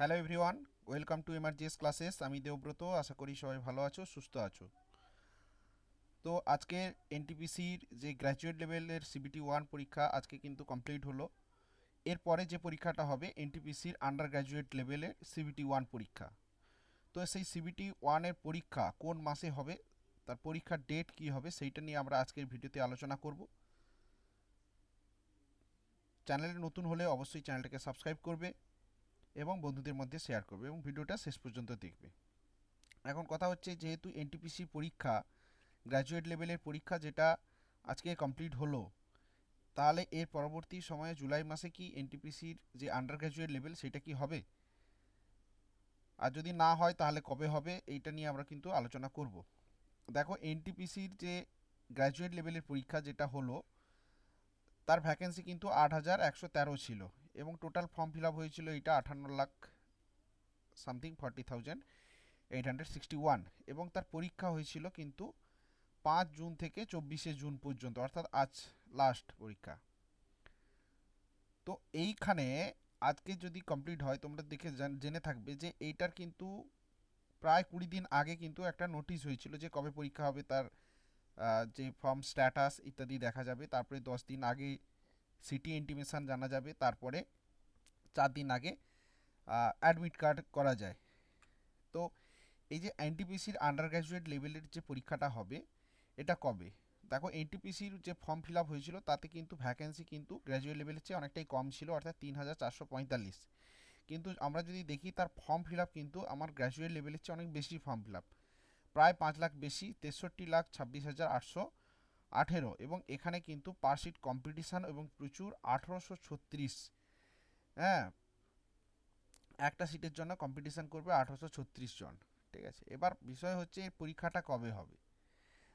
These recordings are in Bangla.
Hello everyone, welcome to MRGS classes. আমি দেবব্রত, আশা করি সবাই ভালো আছো, সুস্থ আছো। তো আজকে এনটিপিসির যে গ্র্যাজুয়েট লেভেলের সিবিটি ওয়ান পরীক্ষা আজকে কিন্তু কমপ্লিট হলো। এরপরে যে পরীক্ষাটা হবে এনটিপিসির আন্ডার গ্র্যাজুয়েট লেভেলের সিবিটি ওয়ান পরীক্ষা। তো সেই সিবিটি ওয়ানের পরীক্ষা কোন মাসে হবে, তার পরীক্ষার ডেট কি হবে, সেইটা নিয়ে আমরা আজকের ভিডিওতে আলোচনা করব। চ্যানেলে নতুন হলে অবশ্যই চ্যানেলটাকে সাবস্ক্রাইব করবে এবং বন্ধুদের মধ্যে শেয়ার করবে এবং ভিডিওটা শেষ পর্যন্ত দেখবে। এখন কথা হচ্ছে, যেহেতু এনটিপিসি পরীক্ষা গ্র্যাজুয়েট লেভেলের পরীক্ষা যেটা আজকে কমপ্লিট হলো, তাহলে এর পরবর্তী সময়ে জুলাই মাসে কি এনটিপিসির যে আন্ডার গ্র্যাজুয়েট লেভেল সেটা কি হবে, আর যদি না হয় তাহলে কবে হবে, এইটা নিয়ে আমরা কিন্তু আলোচনা করব। দেখো, এনটিপিসির যে গ্র্যাজুয়েট লেভেলের পরীক্ষা যেটা হলো, তার ভ্যাকেন্সি কিন্তু 8,113 ছিল এবং টোটাল ফর্ম ফিল আপ হয়েছিল এটা 58 লাখ সামথিং 40,861, এবং তার পরীক্ষা হয়েছিল কিন্তু 5 জুন থেকে 24শে জুন পর্যন্ত, অর্থাৎ আজ লাস্ট পরীক্ষা। তো এইখানে আজকে যদি কমপ্লিট হয়, তোমরা দেখে জেনে থাকবে যে এইটার কিন্তু প্রায় 20 দিন আগে কিন্তু একটা নোটিশ হয়েছিল যে কবে পরীক্ষা হবে, তার যে ফর্ম স্ট্যাটাস ইত্যাদি দেখা যাবে। তারপরে 10 দিন আগে সিটি ইন্টিমেশন জানা যাবে, তারপরে 4 দিন আগে অ্যাডমিট কার্ড করা যায়। তো এই যে এনটিপিসির আন্ডার গ্র্যাজুয়েট লেভেলের যে পরীক্ষাটা হবে, এটা কবে? দেখো, এনটিপিসির যে ফর্ম ফিল আপ হয়েছিল তাতে কিন্তু ভ্যাকেন্সি কিন্তু গ্র্যাজুয়েট লেভেলের চেয়ে অনেকটাই কম ছিল, অর্থাৎ 3,445। কিন্তু আমরা যদি দেখি তার ফর্ম ফিল আপ কিন্তু আমার গ্র্যাজুয়েট লেভেলের চেয়ে অনেক বেশি ফর্ম ফিল আপ, প্রায় 5 লাখ বেশি, 63,26,818। এবং এখানে কিন্তু পার সিট কম্পিটিশান এবং প্রচুর, 1836। হ্যাঁ, একটা সিটের জন্য কম্পিটিশান করবে 1836 জন। ঠিক আছে, এবার বিষয় হচ্ছে এই পরীক্ষাটা কবে হবে।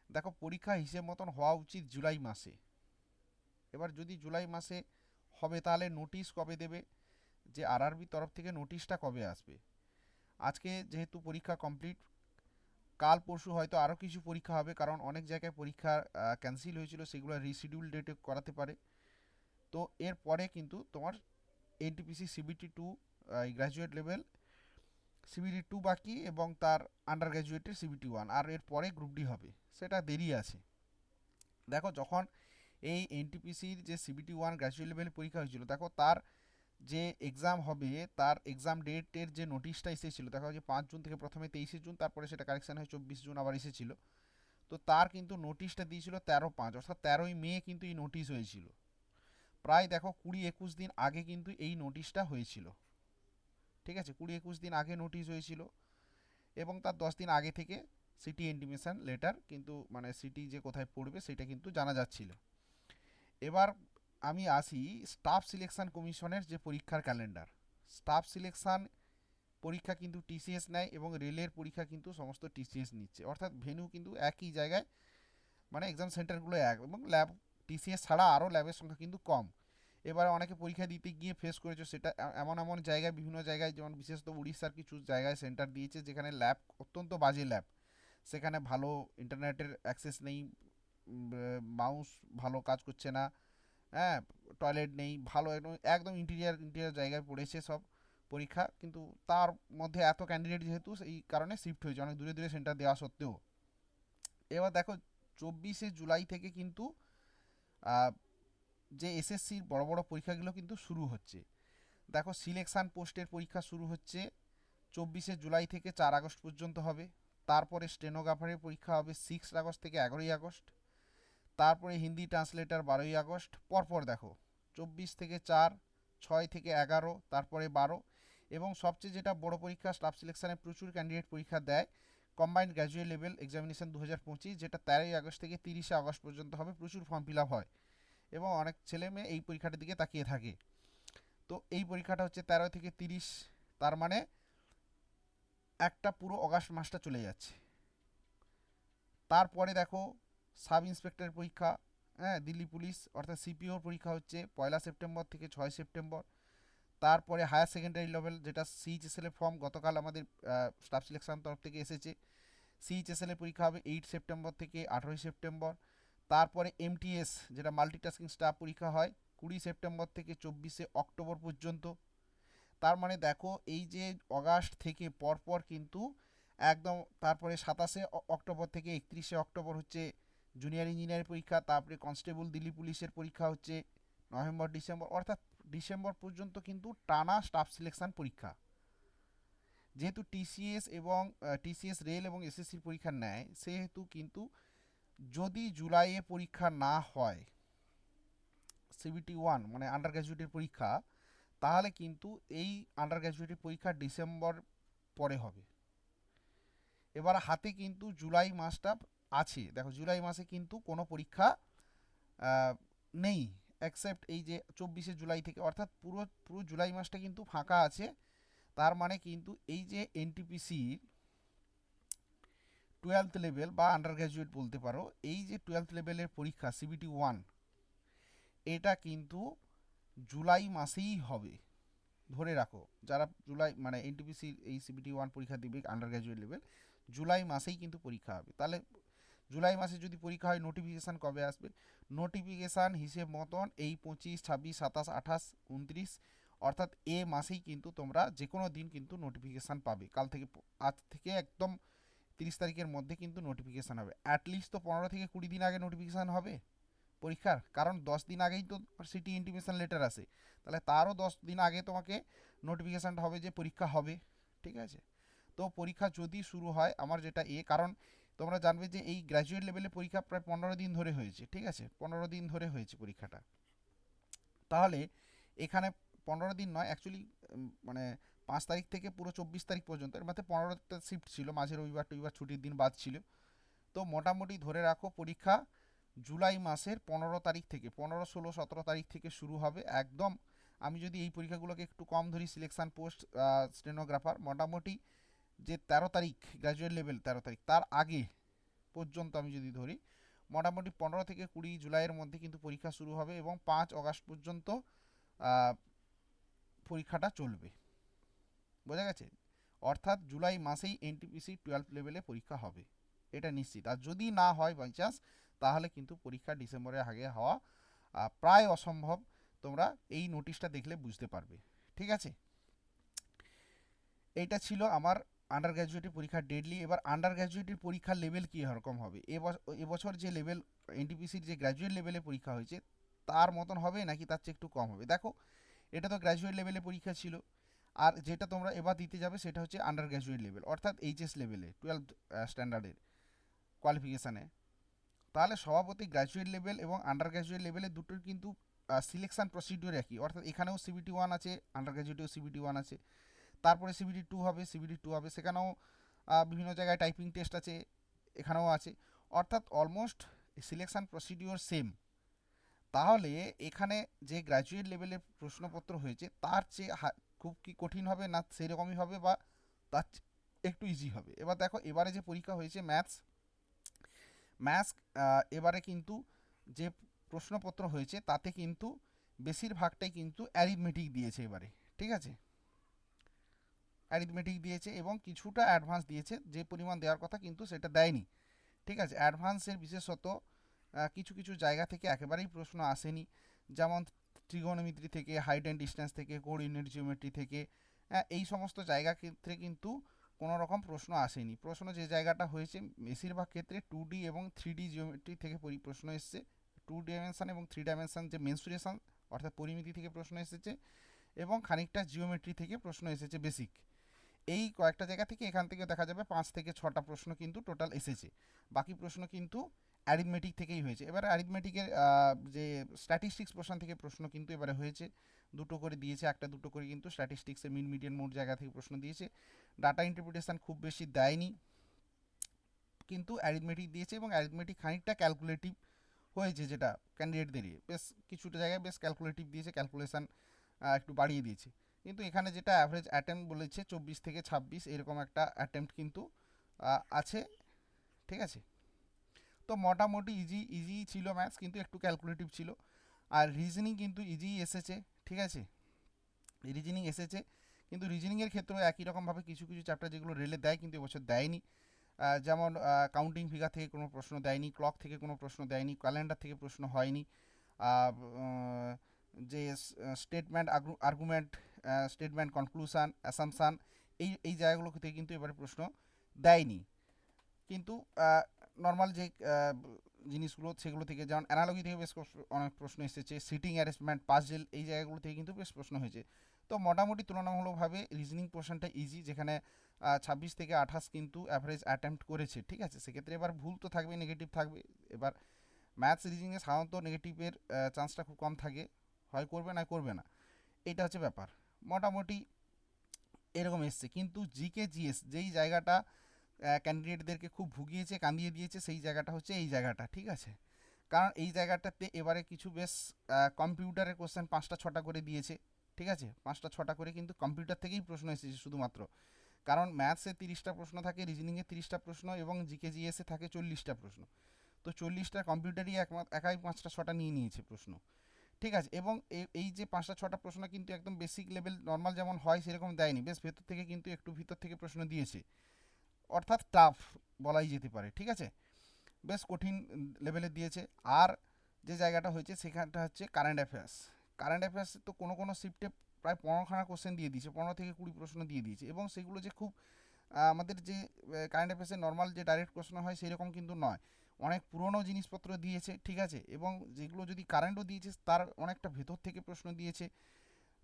দেখো, পরীক্ষা হিসেব মতন হওয়া উচিত জুলাই মাসে। এবার যদি জুলাই মাসে হবে তাহলে নোটিশ কবে দেবে, যে আরআরবি তরফ থেকে নোটিশটা কবে আসবে। আজকে যেহেতু পরীক্ষা কমপ্লিট, কাল পরশু হয়তো আরও কিছু পরীক্ষা হবে, কারণ অনেক জায়গায় পরীক্ষা ক্যান্সেল হয়েছিল, সেগুলো রিশিডিউল ডেটে করাতে পারে। তো এরপরে কিন্তু তোমার NTPC CBT two graduate level CBT two বাকি, এবং তার আন্ডার গ্র্যাজুয়েটের সিবিটি ওয়ান, আর এরপরে গ্রুপ ডি হবে, সেটা দেরি আছে। দেখো, যখন এই এনটিপিসির যে সিবিটি ওয়ান গ্র্যাজুয়েট লেভেলের পরীক্ষা হয়েছিল, দেখো তার যে এক্সাম হবে, তার এক্সাম ডেটের যে নোটিশটা এসেছিল, দেখো যে 5 জুন থেকে প্রথমে 23শে জুন, তারপরে সেটা কারেকশন হয়ে 24 জুন আবার এসেছিল। তো তার কিন্তু নোটিশটা দিয়েছিল 13/5, অর্থাৎ 13ই মে কিন্তু এই নোটিশ হয়েছিল। প্রায় দেখো 20-21 দিন আগে কিন্তু এই নোটিশটা হয়েছিল। ঠিক আছে, 20-21 দিন আগে নোটিশ হয়েছিল, এবং তার 10 দিন আগে থেকে সিটি ইন্টিমেশন লেটার কিন্তু, মানে সিটি যে কোথায় পড়বে সেটা কিন্তু জানা যাচ্ছিল। এবার আমি আসি স্টাফ সিলেকশন কমিশনের যে পরীক্ষার ক্যালেন্ডার। স্টাফ সিলেকশন পরীক্ষা কিন্তু টিসিএস নেয়, এবং রেলের পরীক্ষা কিন্তু সমস্ত টিসিএস নিচ্ছে, অর্থাৎ ভেন্যু কিন্তু একই জায়গায়, মানে এক্সাম সেন্টারগুলো এক, এবং ল্যাব টিসিএস ছাড়া আরও ল্যাবের সংখ্যা কিন্তু কম। এবারে অনেকে পরীক্ষা দিতে গিয়ে ফেস করেছে সেটা, এমন এমন জায়গায়, বিভিন্ন জায়গায়, যেমন বিশেষত উড়িষ্যার কিছু জায়গায় সেন্টার দিয়েছে যেখানে ল্যাব অত্যন্ত বাজে ল্যাব, সেখানে ভালো ইন্টারনেটের অ্যাক্সেস নেই, মাউস ভালো কাজ করছে না, হ্যাঁ, টয়লেট নেই, ভালো একদম একদম ইন্টিরিয়ার ইন্টিরিয়ার জায়গায় পড়েছে সব পরীক্ষা, কিন্তু তার মধ্যে এত ক্যান্ডিডেট যেহেতু এই কারণে শিফট হয়েছে অনেক দূরে দূরে সেন্টার দেওয়া সত্ত্বেও। এবার দেখো, 24শে জুলাই থেকে কিন্তু আহ, যে এসএসসির বড় বড় পরীক্ষাগুলো কিন্তু শুরু হচ্ছে। দেখো, সিলেকশান পোস্টের পরীক্ষা শুরু হচ্ছে 24শে জুলাই থেকে 4 আগস্ট পর্যন্ত হবে। তারপরে স্টেনোগ্রাফারের পরীক্ষা হবে 6 আগস্ট থেকে 11ই আগস্ট। তারপরে হিন্দি ট্রান্সলেটার 12ই আগস্ট। পরপর দেখো, 24 থেকে 4, 6 থেকে 11, তারপরে 12, এবং সবচেয়ে যেটা বড় পরীক্ষা, স্টাফ সিলেকশানে প্রচুর ক্যান্ডিডেট পরীক্ষা দেয়, কম্বাইন্ড গ্র্যাজুয়েট লেভেল এক্সামিনেশন 2025, যেটা 13ই আগস্ট থেকে 30শে আগস্ট পর্যন্ত হবে। প্রচুর ফর্ম ফিল আপ হয় এবং অনেক ছেলে মেয়ে এই পরীক্ষাটার দিকে তাকিয়ে থাকে। তো এই পরীক্ষাটা হচ্ছে 13 থেকে 30, তার মানে একটা পুরো অগাস্ট মাসটা চলে যাচ্ছে। তারপরে দেখো, সাব ইন্সপেক্টরের পরীক্ষা, হ্যাঁ, দিল্লি পুলিশ অর্থাৎ সিপিওর পরীক্ষা হচ্ছে 1 সেপ্টেম্বর থেকে 6 সেপ্টেম্বর। তারপরে হায়ার সেকেন্ডারি লেভেল, যেটা সিএইচএসএল এর ফর্ম গতকাল আমাদের স্টাফ সিলেকশন তরফ থেকে এসেছে, সিএইচএসএল এর পরীক্ষা হবে 8 সেপ্টেম্বর থেকে 18 সেপ্টেম্বর। তারপরে এমটিএস, যেটা মাল্টিটাস্কিং স্টাফ পরীক্ষা হয়, 20 সেপ্টেম্বর থেকে 24শে অক্টোবর পর্যন্ত। তার মানে দেখো এই যে অগাস্ট থেকে পরপর কিন্তু একদম, তারপরে 27শে অক্টোবর থেকে 31শে অক্টোবর হচ্ছে জুনিয়র ইঞ্জিনিয়ারিং পরীক্ষা, তারপরে কনস্টেবল দিল্লি পুলিশের পরীক্ষা হচ্ছে নভেম্বর ডিসেম্বর, অর্থাৎ ডিসেম্বর পর্যন্ত কিন্তু টানা স্টাফ সিলেকশন পরীক্ষা। যেহেতু টিসিএস এবং টিসিএস রেল এবং এসএসসির পরীক্ষা নেয়, সেহেতু কিন্তু যদি জুলাইয়ে পরীক্ষা না হয় সিবিটি ওয়ান মানে আন্ডার গ্র্যাজুয়েটের পরীক্ষা, তাহলে কিন্তু এই আন্ডার গ্র্যাজুয়েটের পরীক্ষা ডিসেম্বর পরে হবে। এবার হাতে কিন্তু জুলাই মাসটা আছে, দেখো জুলাই মাসে কিন্তু কোনো পরীক্ষা নেই এক্সেপ্ট এই যে 24শে জুলাই থেকে, অর্থাৎ পুরো পুরো জুলাই মাসটা কিন্তু ফাঁকা আছে। তার মানে কিন্তু এই যে এনটিপিসির 12th লেভেল বা আন্ডার গ্র্যাজুয়েট বলতে পারো, এই যে 12th লেভেলের পরীক্ষা সিবিটি ওয়ান, এটা কিন্তু জুলাই মাসেই হবে ধরে রাখো। যারা জুলাই মানে এনটিপিসির এই সিবিটি ওয়ান পরীক্ষা দিবে আন্ডার গ্র্যাজুয়েট লেভেল, জুলাই মাসেই কিন্তু পরীক্ষা হবে। তাহলে জুলাই মাসে যদি পরীক্ষা হয়, নোটিফিকেশান কবে আসবে? নোটিফিকেশান হিসেব মতন এই 25, 26, 27, 28, 29, অর্থাৎ এ মাসেই কিন্তু তোমরা যে কোনো দিন কিন্তু নোটিফিকেশান পাবে। কাল থেকে, আজ থেকে একদম 30 তারিখের মধ্যে কিন্তু নোটিফিকেশান হবে। অ্যাটলিস্ট তো 15 থেকে 20 দিন আগে নোটিফিকেশান হবে পরীক্ষার, কারণ 10 দিন আগেই তো সিটি ইন্টিমেশন লেটার আসে, তাহলে তারও 10 দিন আগে তোমাকে নোটিফিকেশানটা হবে যে পরীক্ষা হবে। ঠিক আছে, তো পরীক্ষা যদি শুরু হয়, আমার যেটা কারণ তোমরা জানবে যে এই গ্র্যাজুয়েট লেভেলে পরীক্ষা প্রায় 15 দিন ধরে হয়েছে। ঠিক আছে, 15 দিন ধরে হয়েছে পরীক্ষাটা। তাহলে এখানে 15 দিন নয় অ্যাকচুয়ালি, মানে 5 তারিখ থেকে পুরো 24 তারিখ পর্যন্ত, এর মধ্যে 15টা শিফট ছিল, মাঝে রবিবার টবিবার ছুটির দিন বাদ ছিল। তো মোটামুটি ধরে রাখো পরীক্ষা জুলাই মাসের 15 তারিখ থেকে, 15, 16, 17 তারিখ থেকে শুরু হবে একদম। আমি যদি এই পরীক্ষাগুলোকে একটু কম ধরি, সিলেকশান পোস্ট স্টেনোগ্রাফার, মোটামুটি যে 13 তারিখ গ্র্যাজুয়েট লেভেল 13 তারিখ তার আগে পর্যন্ত আমি যদি ধরি, মোটামুটি 15 থেকে 20 জুলাইয়ের মধ্যে কিন্তু পরীক্ষা শুরু হবে এবং 5 অগাস্ট পর্যন্ত পরীক্ষাটা চলবে। বোঝা গেছে? অর্থাৎ জুলাই মাসেই এনটিপিসি 12 লেভেলে পরীক্ষা হবে, এটা নিশ্চিত। আর যদি না হয় বাই চান্স, তাহলে কিন্তু পরীক্ষা ডিসেম্বরের আগে হওয়া প্রায় অসম্ভব। তোমরা এই নোটিশটা দেখলে বুঝতে পারবে। ঠিক আছে, এইটা ছিল আমার আন্ডার গ্র্যাজুয়েটের পরীক্ষার ডেডলি। এবার আন্ডার গ্র্যাজুয়েটের পরীক্ষার লেভেল কী রকম হবে, এবছর যে লেভেল এনটিপিসির যে গ্র্যাজুয়েট লেভেলে পরীক্ষা হয়েছে তার মতন হবে নাকি তার চেয়ে একটু কম হবে? দেখো, এটা তো গ্র্যাজুয়েট লেভেলে পরীক্ষা ছিল, আর যেটা তোমরা এবার দিতে যাবে সেটা হচ্ছে আন্ডার গ্র্যাজুয়েট লেভেল, অর্থাৎ এইচএস লেভেলে 12 স্ট্যান্ডার্ডের কোয়ালিফিকেশানে। তাহলে স্বভাবতই গ্র্যাজুয়েট লেভেল এবং আন্ডার গ্র্যাজুয়েট লেভেলে দুটোর কিন্তু সিলেকশান প্রসিডিওর একই, অর্থাৎ এখানেও সিবিটি ওয়ান আছে, আন্ডার গ্র্যাজুয়েটেও সিবিটি ওয়ান আছে, তারপরে সিবিটি টু হবে, সেখানেও বিভিন্ন জায়গায় টাইপিং টেস্ট আছে, এখানেও আছে, অর্থাৎ অলমোস্ট সিলেকশান প্রসিডিওর সেম। তাহলে এখানে যে গ্র্যাজুয়েট লেভেলের প্রশ্নপত্র হয়েছে তার চেয়ে খুব কি কঠিন হবে না সেরকমই হবে, বা তার একটু ইজি হবে? এবার দেখো, এবারে যে পরীক্ষা হয়েছে ম্যাথস এবারে কিন্তু যে প্রশ্নপত্র হয়েছে তাতে কিন্তু বেশিরভাগটাই কিন্তু অ্যারিথমেটিক দিয়েছে এবারে। ঠিক আছে, অ্যারিথমেটিক দিয়েছে এবং কিছুটা অ্যাডভান্স দিয়েছে, যে পরিমাণ দেওয়ার কথা কিন্তু সেটা দেয়নি। ঠিক আছে, অ্যাডভান্সের বিশেষত কিছু কিছু জায়গা থেকে একেবারেই প্রশ্ন আসেনি, যেমন ট্রিগোনোমেট্রি থেকে, হাইট অ্যান্ড ডিস্টেন্স থেকে, কোঅর্ডিনেট জিওমেট্রি থেকে, এই সমস্ত জায়গা ক্ষেত্রে কিন্তু কোনো রকম প্রশ্ন আসেনি। প্রশ্ন যে জায়গাটা হয়েছে বেশিরভাগ ক্ষেত্রে 2D এবং 3D জিওমেট্রি থেকে প্রশ্ন এসছে। 2 ডাইমেনশান এবং 3 ডাইমেনশান যে মেনসুরেশন অর্থাৎ পরিমিতি থেকে প্রশ্ন এসেছে, এবং খানিকটা জিওমেট্রি থেকে প্রশ্ন এসেছে বেসিক। এই কয়েকটা জায়গা থেকে, এখান থেকে দেখা যাবে 5 থেকে 6টা প্রশ্ন কিন্তু টোটাল এসেছে। বাকি প্রশ্ন কিন্তু অ্যারিথমেটিক থেকেই হয়েছে। এবারে অ্যারিথমেটিকের যে স্ট্যাটিস্টিক্স পোর্শন থেকে প্রশ্ন কিন্তু এবারে হয়েছে, দুটো করে দিয়েছে, একটা দুটো করে কিন্তু স্ট্যাটিস্টিক্সের মিন মিডিয়ান মোড জায়গা থেকে প্রশ্ন দিয়েছে। ডাটা ইন্টারপ্রিটেশন খুব বেশি দেয়নি, কিন্তু অ্যারিথমেটিক দিয়েছে, এবং অ্যারিথমেটিক খানিকটা ক্যালকুলেটিভ হয়েছে, যেটা ক্যান্ডিডেটদেরই বেশ কিছুটা জায়গায় বেশ ক্যালকুলেটিভ দিয়েছে, ক্যালকুলেশান একটু বাড়িয়ে দিয়েছে। কিন্তু এখানে যেটা অ্যাভারেজ অ্যাটেম্প্ট বলেছে 24 থেকে 26 এরকম একটা অ্যাটেম্প্ট কিন্তু আছে। ঠিক আছে, তো মোটামুটি ইজি ছিল ম্যাথস, কিন্তু একটু ক্যালকুলেটিভ ছিল। আর রিজনিং কিন্তু ইজি এসেছে। ঠিক আছে, রিজনিং এসেছে, কিন্তু রিজনিংয়ের ক্ষেত্রেও একই রকমভাবে কিছু কিছু চ্যাপ্টার যেগুলো রেলে দেয় কিন্তু এবছর দেয়নি। যেমন কাউন্টিং ফিগার থেকে কোনো প্রশ্ন দেয়নি, ক্লক থেকে কোনো প্রশ্ন দেয়নি, ক্যালেন্ডার থেকে প্রশ্ন হয়নি, যে স্টেটমেন্ট আর্গুমেন্ট স্টেটমেন্ট, কনক্লুশন, অ্যাসাম্পশান, এই জায়গাগুলো থেকে কিন্তু এবারে প্রশ্ন দেয়নি। কিন্তু নর্মাল যে জিনিসগুলো সেগুলো থেকে, যেমন অ্যানালজি থেকে বেশ অনেক প্রশ্ন এসেছে, সিটিং অ্যারেঞ্জমেন্ট, পাজেল, এই জায়গাগুলো থেকে কিন্তু বেশ প্রশ্ন হয়েছে। তো মোটামুটি তুলনামূলকভাবে রিজনিং পোর্শনটা ইজি, যেখানে 26 থেকে 28 কিন্তু অ্যাভারেজ অ্যাটেম্প্ট করেছে, ঠিক আছে। সেক্ষেত্রে এবার ভুল তো থাকবে, নেগেটিভ থাকবে। এবার ম্যাথস রিজনিংয়ে সাধারণত নেগেটিভের চান্সটা খুব কম থাকে, হয় করবে না করবে না, এইটা হচ্ছে ব্যাপার। মোটামুটি এরকম এসছে। কিন্তু জিকে জিএস যেই জায়গাটা ক্যান্ডিডেটদেরকে খুব ভুগিয়েছে, কাঁদিয়ে দিয়েছে, সেই জায়গাটা হচ্ছে এই জায়গাটা, ঠিক আছে। কারণ এই জায়গাটাতে এবারে কিছু বেশ কম্পিউটারের কোশ্চেন 5টা 6টা করে দিয়েছে, ঠিক আছে। 5টা 6টা করে কিন্তু কম্পিউটার থেকেই প্রশ্ন এসেছে শুধুমাত্র। কারণ ম্যাথসে 30টা প্রশ্ন থাকে, রিজনিংয়ে 30টা প্রশ্ন, এবং জিকে জিএসে থাকে 40টা প্রশ্ন। তো 40টা কম্পিউটারই একাই 5টা 6টা নিয়ে নিয়েছে প্রশ্ন, ঠিক আছে। এবং এই যে 5টা 6টা প্রশ্ন কিন্তু একদম বেসিক লেভেল নর্মাল যেমন হয় সেরকম দেয়নি, বেশ ভেতর থেকে কিন্তু একটু ভিতর থেকে প্রশ্ন দিয়েছে, অর্থাৎ টাফ বলাই যেতে পারে, ঠিক আছে। বেশ কঠিন লেভেলে দিয়েছে। আর যে জায়গাটা হয়েছে সেখানটা হচ্ছে কারেন্ট অ্যাফেয়ার্স। কারেন্ট অ্যাফেয়ার্সে তো কোনো কোনো শিফটে প্রায় 15খানা কোশ্চেন দিয়ে দিয়েছে, 15 থেকে 20 প্রশ্ন দিয়ে দিয়েছে, এবং সেগুলো যে খুব আমাদের যে কারেন্ট অ্যাফেয়ার্সের নর্মাল যে ডাইরেক্ট প্রশ্ন হয় সেই রকম কিন্তু নয়, অনেক পুরনো জিনিসপত্র দিয়েছে, ঠিক আছে। এবং যেগুলো যদি কারেন্টও দিয়েছে তার অনেকটা ভেতর থেকে প্রশ্ন দিয়েছে।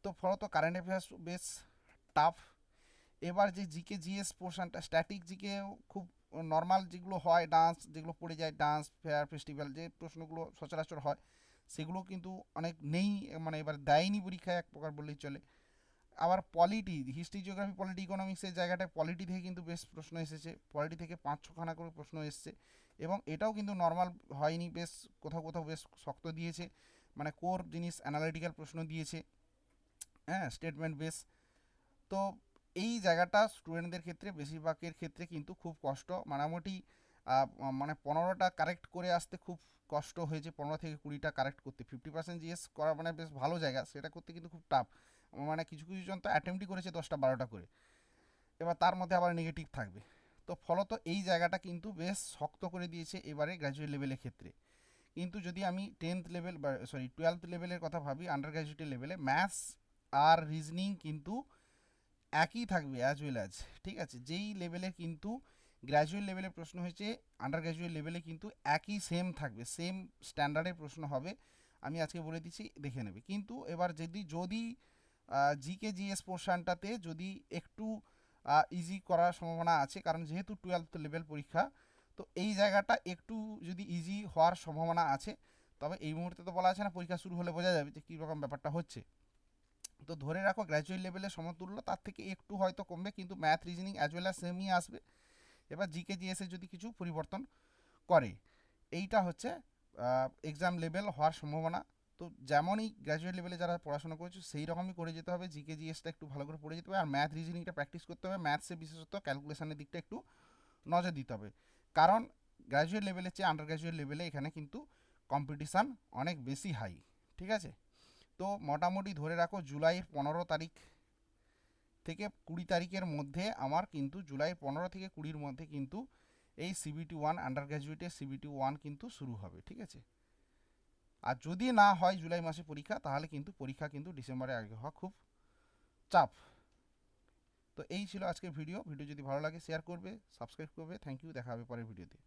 তো ফলত কারেন্ট অ্যাফেয়ার্স বেশ টাফ। এবার যে জিকে জিএস পোর্শনটা, স্ট্যাটিক জিকে খুব নর্মাল যেগুলো হয়, ডান্স যেগুলো পড়ে যায়, ডান্স, ফেয়ার, ফেস্টিভ্যাল, যে প্রশ্নগুলো সচরাচর হয় সেগুলো কিন্তু অনেক নেই, মানে এবার দেয়নি পরীক্ষায় এক প্রকার বললেই চলে। আবার পলিটি, হিস্ট্রি, জিওগ্রাফি, পলিটি, ইকোনমিক্সের জায়গাটায় পলিটি থেকে কিন্তু বেশ প্রশ্ন এসেছে, পলিটি থেকে 5-6খানা করে প্রশ্ন এসছে, এবং এটাও কিন্তু নর্মাল হয়নি, বেশ কোথাও কোথাও বেশ শক্ত দিয়েছে, মানে কোর জিনিস, অ্যানালিটিক্যাল প্রশ্ন দিয়েছে, হ্যাঁ, স্টেটমেন্ট বেস। তো এই জায়গাটা স্টুডেন্টদের ক্ষেত্রে বেশিরভাগের ক্ষেত্রে কিন্তু খুব কষ্ট, মোটামুটি মানে 15টা কারেক্ট করে আসতে খুব কষ্ট হয়েছে, 15 থেকে 20টা কারেক্ট করতে। 50% জিএস করা মানে বেশ ভালো জায়গা, সেটা করতে কিন্তু খুব টাফ। মানে কিছু কিছু জন তো অ্যাটেম্পটই করেছে 10টা 12টা করে, এবার তার মধ্যে আবার নেগেটিভ থাকবে। তো ফলত এই জায়গাটা কিন্তু বেশ শক্ত করে দিয়েছে এবারে গ্র্যাজুয়েট লেভেলের ক্ষেত্রে। কিন্তু যদি আমি 10th লেভেল বা 12th লেভেলের কথা ভাবি, আন্ডার গ্র্যাজুয়েটের লেভেলে ম্যাথস আর রিজনিং কিন্তু একই থাকবে অ্যাজ ওয়েল অ্যাজ, ঠিক আছে। যেই লেভেলে কিন্তু গ্র্যাজুয়েট লেভেলে প্রশ্ন হয়েছে, আন্ডার গ্র্যাজুয়েট লেভেলে কিন্তু একই সেম থাকবে, সেম স্ট্যান্ডার্ডের প্রশ্ন হবে। আমি আজকে বলে দিচ্ছি, দেখে নেবে। কিন্তু এবার যদি জিকে জিএস পোর্শনটাতে যদি একটু ইজি করার সম্ভাবনা আছে, কারণ যেহেতু 12th লেভেল পরীক্ষা, তো এই জায়গাটা একটু যদি ইজি হওয়ার সম্ভাবনা আছে। তবে এই মুহূর্তে তো বলা আছে না, পরীক্ষা শুরু হলে বোঝা যাবে যে কীরকম ব্যাপারটা হচ্ছে। তো ধরে রাখো গ্র্যাজুয়েট লেভেলের সমতুল্য, তার থেকে একটু হয়তো কমবে, কিন্তু math, reasoning as well as সেমই আসবে। এবার জিকে জিএসে যদি কিছু পরিবর্তন করে, এইটা হচ্ছে এক্সাম লেভেল হওয়ার সম্ভাবনা। তো যেমনই গ্র্যাজুয়েট লেভেলে যারা পড়াশোনা করেছে সেই রকমই করে যেতে হবে, জিকে জিএসটা একটু ভালো করে পড়ে যেতে হবে, আর ম্যাথ রিজনিংটা প্র্যাকটিস করতে হবে, ম্যাথসে বিশেষত ক্যালকুলেশনের দিকটা একটু নজর দিতে হবে। কারণ গ্র্যাজুয়েট লেভেলের চেয়ে আন্ডার গ্র্যাজুয়েট লেভেলে এখানে কিন্তু কম্পিটিশান অনেক বেশি হাই, ঠিক আছে। তো মোটামুটি ধরে রাখো জুলাইয়ের 15 তারিখ থেকে 20 তারিখের মধ্যে আমার কিন্তু, জুলাই 15 থেকে 20-র মধ্যে কিন্তু এই CBT1 আন্ডার গ্র্যাজুয়েটের CBT1 কিন্তু শুরু হবে, ঠিক আছে। আর যদি না হয় জুলাই মাসে পরীক্ষা, তাহলে কিন্তু পরীক্ষা কিন্তু ডিসেম্বরে আগে হওয়া খুব চাপ। তো এই ছিল আজকের ভিডিও যদি ভালো লাগে শেয়ার করবে, সাবস্ক্রাইব করবে। থ্যাংক ইউ, দেখা হবে পরের ভিডিওতে।